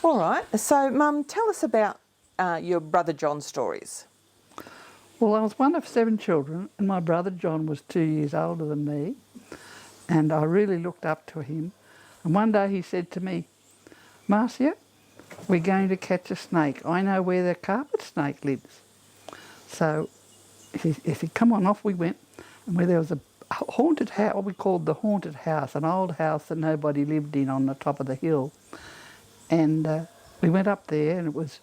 All right. So, Mum, tell us about your brother John's stories. Well, I was one of 7 children, and my brother John was 2 years older than me, and I really looked up to him. And one day he said to me, "Marcia, we're going to catch a snake. I know where the carpet snake lives." So he said, "Come on," off we went. And where there was a haunted house, what we called the haunted house, an old house that nobody lived in on the top of the hill. And we went up there, and it was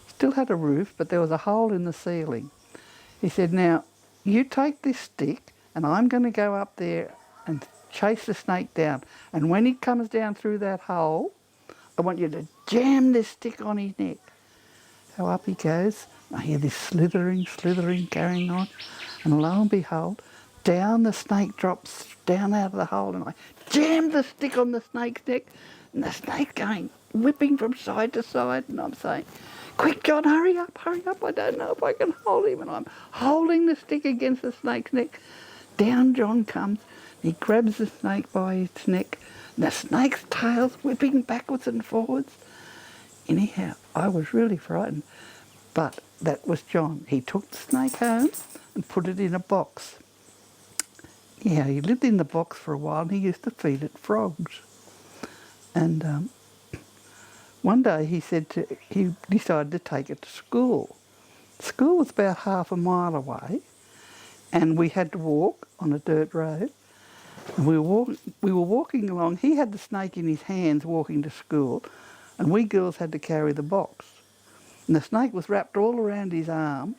still had a roof, but there was a hole in the ceiling. He said, "Now, you take this stick, and I'm going to go up there and chase the snake down. And when he comes down through that hole, I want you to jam this stick on his neck." So up he goes. I hear this slithering carrying on. And lo and behold, down the snake drops down out of the hole, and I jammed the stick on the snake's neck, and the snake going whipping from side to side, and I'm saying, "Quick, John, hurry up, I don't know if I can hold him." And I'm holding the stick against the snake's neck. Down John comes, he grabs the snake by its neck, and the snake's tail's whipping backwards and forwards. Anyhow, I was really frightened, but that was John. He took the snake home and put it in a box. Yeah, he lived in the box for a while, and he used to feed it frogs. And one day he decided to take it to school. School was about half a mile away, and we had to walk on a dirt road. And we were walking along. He had the snake in his hands walking to school, and we girls had to carry the box. And the snake was wrapped all around his arms,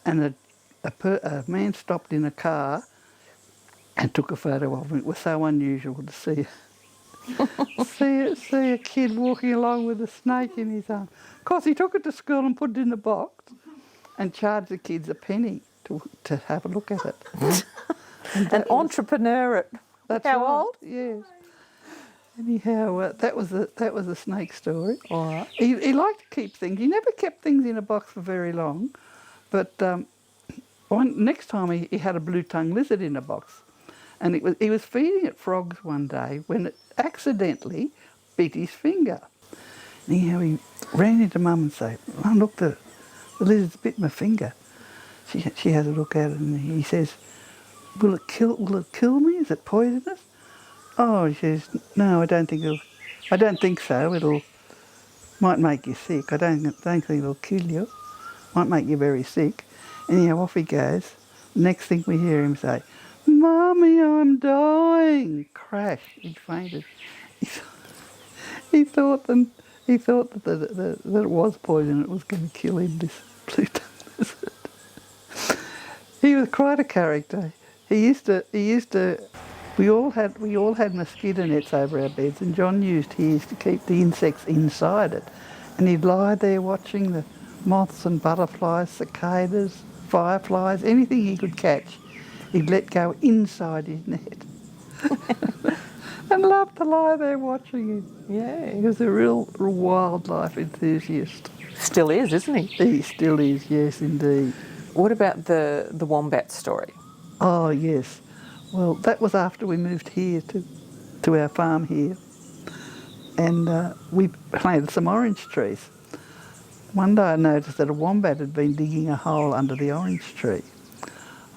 and a man stopped in a car and took a photo of him. It was so unusual to see see a kid walking along with a snake in his arm. Of course, he took it to school and put it in the box and charged the kids a penny to have a look at it. An entrepreneur at how old? Yes. Anyhow, that was a snake story. All right. He liked to keep things. He never kept things in a box for very long, but next time he had a blue-tongued lizard in a box, and he was feeding it frogs one day when it accidentally bit his finger. Anyhow, he ran into Mum and said, "Oh, look, the lizard's bit my finger." She has a look at it, and he says, Will it kill me? Is it poisonous?" "Oh," she says, "No, I don't think so. It'll might make you sick. I don't think it'll kill you. Might make you very sick." Anyhow, off he goes. Next thing we hear him say, "Mummy, I'm dying." Crash! He fainted. He thought that it was poison. It was going to kill him. This blue-tongued lizard. He was quite a character. He used to. We all had mosquito nets over our beds, and John used his to keep the insects inside it. And he'd lie there watching the moths and butterflies, cicadas, fireflies, anything he could catch. He'd let go inside his net. And loved to lie there watching it. Yeah, he was a real wildlife enthusiast. Still is, isn't he? He still is, yes, indeed. What about the wombat story? Oh, yes. Well, that was after we moved here to our farm here. And we planted some orange trees. One day I noticed that a wombat had been digging a hole under the orange tree.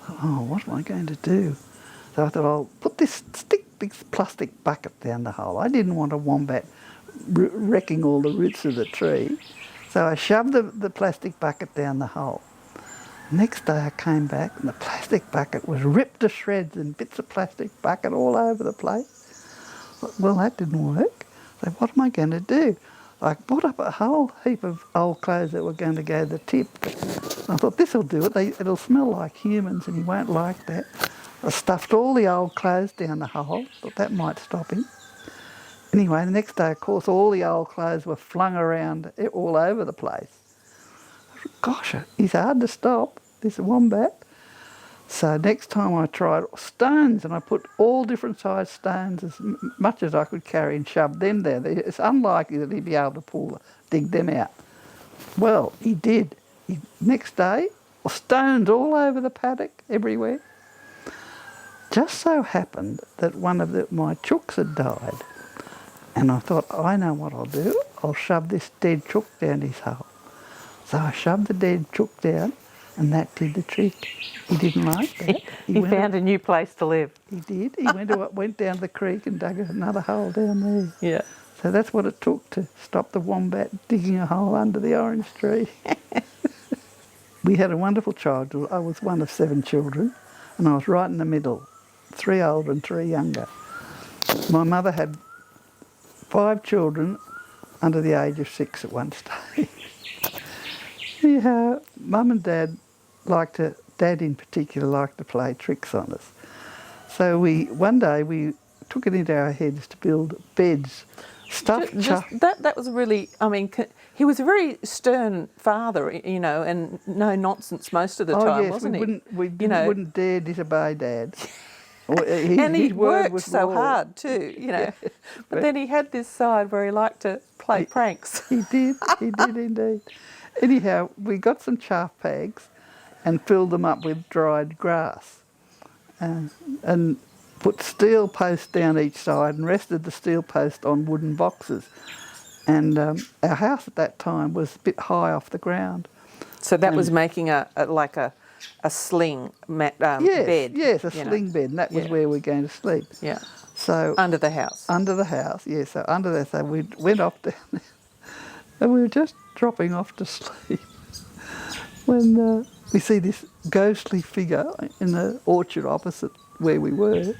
Oh, what am I going to do? So I thought, I'll put this plastic bucket down the hole. I didn't want a wombat wrecking all the roots of the tree. So I shoved the plastic bucket down the hole. Next day I came back and the plastic bucket was ripped to shreds and bits of plastic bucket all over the place. Well, that didn't work. So what am I going to do? I brought up a whole heap of old clothes that were going to go to the tip. I thought, this will do it. It'll smell like humans and he won't like that. I stuffed all the old clothes down the hole. Thought that might stop him. Anyway, the next day, of course, all the old clothes were flung around all over the place. Gosh, he's hard to stop, this wombat. So next time I tried stones, and I put all different sized stones, as much as I could carry, and shoved them there. It's unlikely that he'd be able to dig them out. Well, he did. Next day, stones all over the paddock, everywhere. Just so happened that one of my chooks had died. And I thought, I know what I'll do. I'll shove this dead chook down his hole. So I shoved the dead chook down, and that did the trick. He didn't like that. He went found a new place to live. He did. He went down to the creek and dug another hole down there. Yeah. So that's what it took to stop the wombat digging a hole under the orange tree. We had a wonderful childhood. I was one of 7 children, and I was right in the middle, 3 older and 3 younger. My mother had 5 children under the age of 6 at one stage. Yeah, Mum and Dad Dad in particular liked to play tricks on us. So one day we took it into our heads to build beds. That was really, I mean, he was a very stern father, you know, and no nonsense most of the time, yes, wasn't we he? wouldn't dare disobey Dad. And he his word worked was so law. hard too, you know. But then he had this side where he liked to play pranks. He did indeed. Anyhow, we got some chaff bags and filled them up with dried grass and put steel posts down each side and rested the steel post on wooden boxes. And our house at that time was a bit high off the ground. So that was making a sling bed. Yes, a sling bed, and that was where we were going to sleep. Yeah. So under the house. Under the house, yes. So under there, so we went off down there, and we were just dropping off to sleep when we see this ghostly figure in the orchard opposite where we were,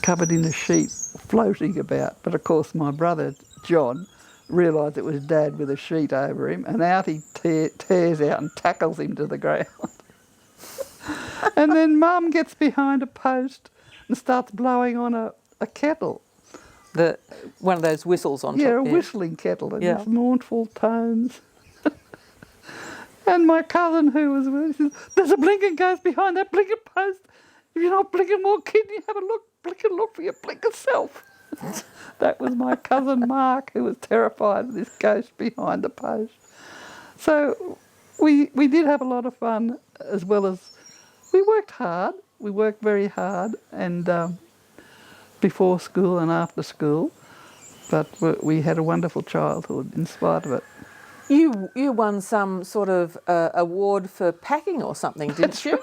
covered in a sheet, floating about. But of course, my brother John realised it was Dad with a sheet over him, and out he tears out and tackles him to the ground. And then Mum gets behind a post and starts blowing on a kettle. One of those whistles on top. Yeah, a whistling kettle in Yeah. these mournful tones. And my cousin who was with me says, "There's a blinking ghost behind that blinking post. If you're not blinking more, kid, you have a look, blink and look for your blinking self." That was my cousin Mark, who was terrified of this ghost behind the post. So we did have a lot of fun, as well as we worked hard. We worked very hard, and before school and after school, but we had a wonderful childhood in spite of it. You won some sort of award for packing or something, didn't you?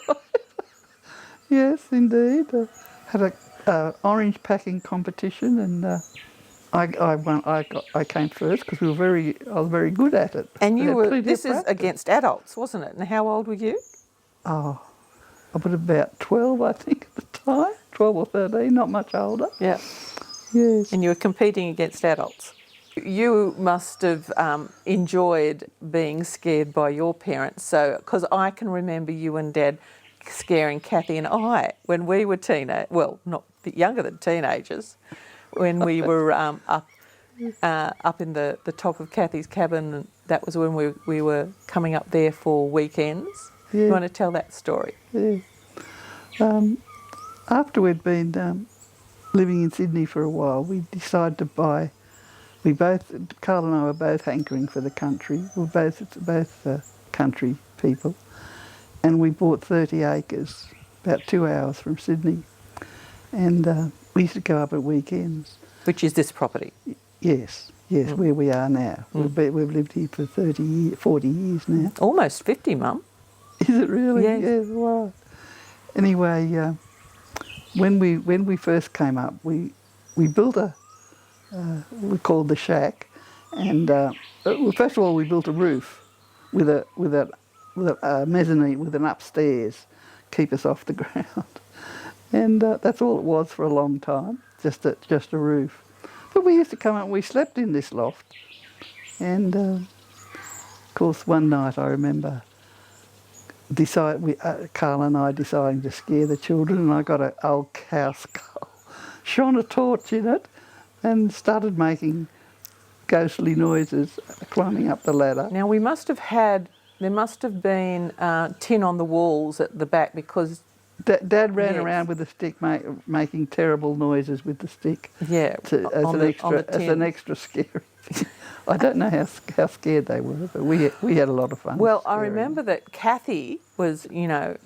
Yes, indeed. Had a orange packing competition, and I won. I came first because I was very good at it. And We had plenty of this is practice. against adults, wasn't it? And how old were you? Oh, I was about 12, I think, at the time. 12 or 13, not much older. Yeah. Yes. And you were competing against adults. You must have enjoyed being scared by your parents. So, because I can remember you and Dad scaring Kathy and I when we were not younger than teenagers, when we were up in the top of Kathy's cabin. And that was when we were coming up there for weekends. Yeah. You want to tell that story? Yeah. After we'd been living in Sydney for a while, we decided to buy. Carl and I were both hankering for the country. We're both country people, and we bought 30 acres, about 2 hours from Sydney, and we used to go up at weekends. Which is this property? Yes, where we are now. We've lived here for 40 years now. Almost 50, Mum. Is it really? Yes. Yeah, wow. Anyway, when we first came up, we built we called the shack, and first of all we built a roof with a mezzanine with an upstairs, keep us off the ground, and that's all it was for a long time, just a roof. But we used to come up and we slept in this loft, and of course one night I remember Carl and I deciding to scare the children, and I got an old cow skull, shone a torch in it, and started making ghostly noises climbing up the ladder. Now there must have been tin on the walls at the back, because Dad ran around with a stick making terrible noises with the stick. Yeah, as an extra scary. I don't know how scared they were, but we had a lot of fun. Well, I remember that Kathy was,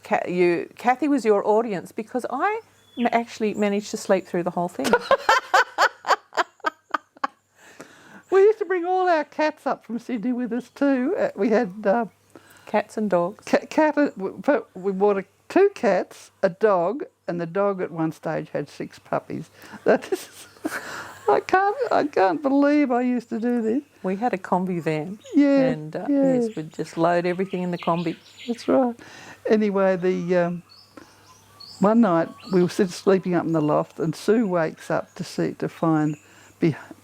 Kathy was your audience, because I actually managed to sleep through the whole thing. We used to bring all our cats up from Sydney with us too. We had Cats and dogs. we bought two cats, a dog, and the dog at one stage had 6 puppies. That is, I can't believe I used to do this. We had a combi van. Yeah, And yes, we'd just load everything in the combi. That's right. Anyway, one night we were sleeping up in the loft, and Sue wakes up to find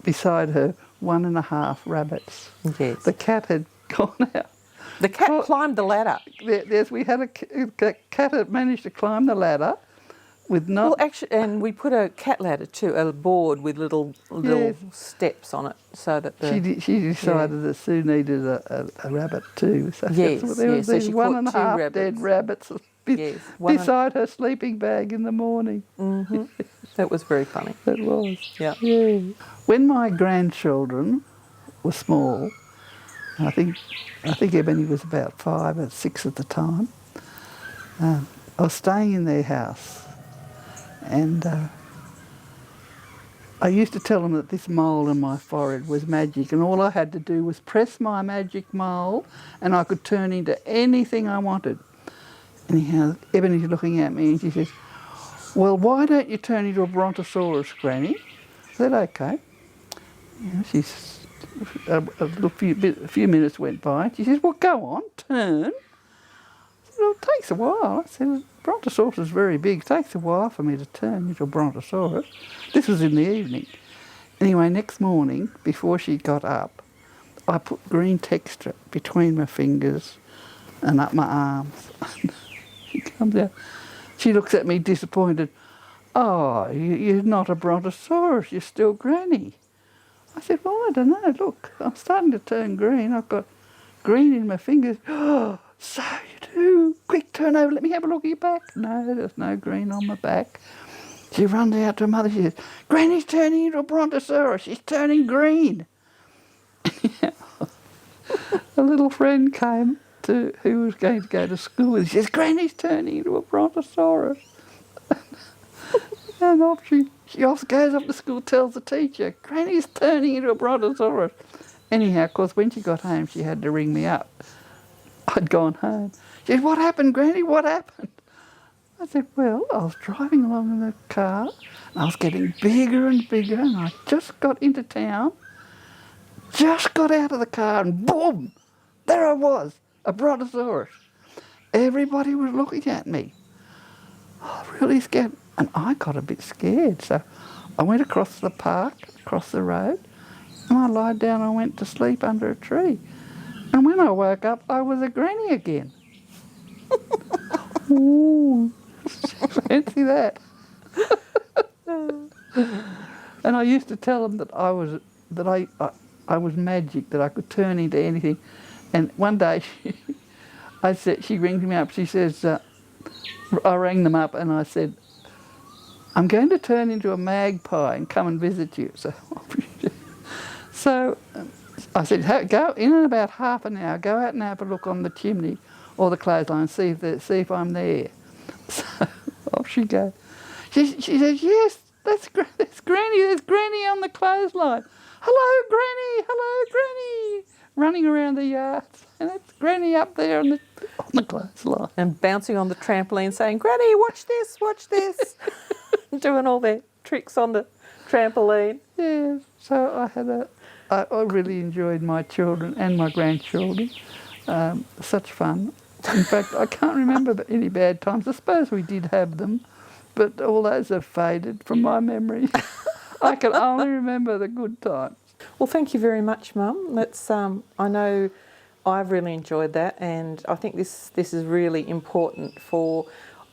beside her 1.5 rabbits. Yes. The cat had gone out. The cat climbed the ladder. We had a cat had managed to climb the ladder with not. Well, actually, and we put a cat ladder too, a board with little Yes. steps on it, so that the She decided that Sue needed a rabbit too. So Yes, there was yes, so these she caught 1.5 2 dead rabbits Yes, beside her sleeping bag in the morning. that was very funny. It was. Yeah. Yeah. When my grandchildren were small, I think Ebony was about 5 or 6 at the time. I was staying in their house, and I used to tell them that this mole in my forehead was magic, and all I had to do was press my magic mole, and I could turn into anything I wanted. Anyhow, Ebony's looking at me, and she says, "Well, why don't you turn into a brontosaurus, Granny?" I said, "Okay." You know, a few minutes went by. She says, "Well, go on, turn." I said, "Well, it takes a while." I said, "Brontosaurus is very big. It takes a while for me to turn into a brontosaurus." This was in the evening. Anyway, next morning, before she got up, I put green texture between my fingers and up my arms. She comes out. She looks at me disappointed. "Oh, you're not a brontosaurus. You're still Granny." I said, "Well, I don't know. Look, I'm starting to turn green. I've got green in my fingers." "Oh, so you do. Quick, turn over. Let me have a look at your back." No, there's no green on my back. She runs out to her mother. She says, "Granny's turning into a brontosaurus. She's turning green." A little friend came who was going to go to school with her. She says, "Granny's turning into a brontosaurus." And off she also goes up to school, tells the teacher, "Granny's turning into a brontosaurus." Anyhow, of course, when she got home, she had to ring me up. I'd gone home. She said, "What happened, Granny? What happened?" I said, "Well, I was driving along in the car, and I was getting bigger and bigger, and I just got into town, just got out of the car, and boom, there I was, a brontosaurus. Everybody was looking at me. I was really scared, and I got a bit scared, so I went across the park, across the road, and I lied down and went to sleep under a tree. And when I woke up, I was a granny again." Ooh, fancy that. And I used to tell them that I was magic, that I could turn into anything. And one day she rings me up. She says, I rang them up and I said, "I'm going to turn into a magpie and come and visit you." So I said, "Go in about half an hour. Go out and have a look on the chimney or the clothesline, see if I'm there." So off she goes. She says, "Yes, that's Granny. There's Granny on the clothesline. Hello, Granny. Hello, Granny." Running around the yard, and that's Granny up there on the clothesline. And bouncing on the trampoline saying, "Granny, watch this, watch this." Doing all their tricks on the trampoline. Yeah, so I really enjoyed my children and my grandchildren. Such fun. In fact, I can't remember any bad times. I suppose we did have them, but all those have faded from my memory. I can only remember the good times. Well, thank you very much, Mum. That's I know I've really enjoyed that, and I think this is really important for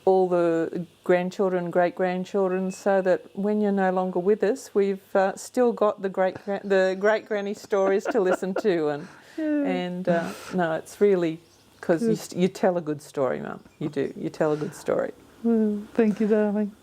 all the grandchildren, great-grandchildren, so that when you're no longer with us, we've still got the great granny stories to listen to, and no, it's really because you tell a good story, Mum. You do. You tell a good story. Well, thank you, darling.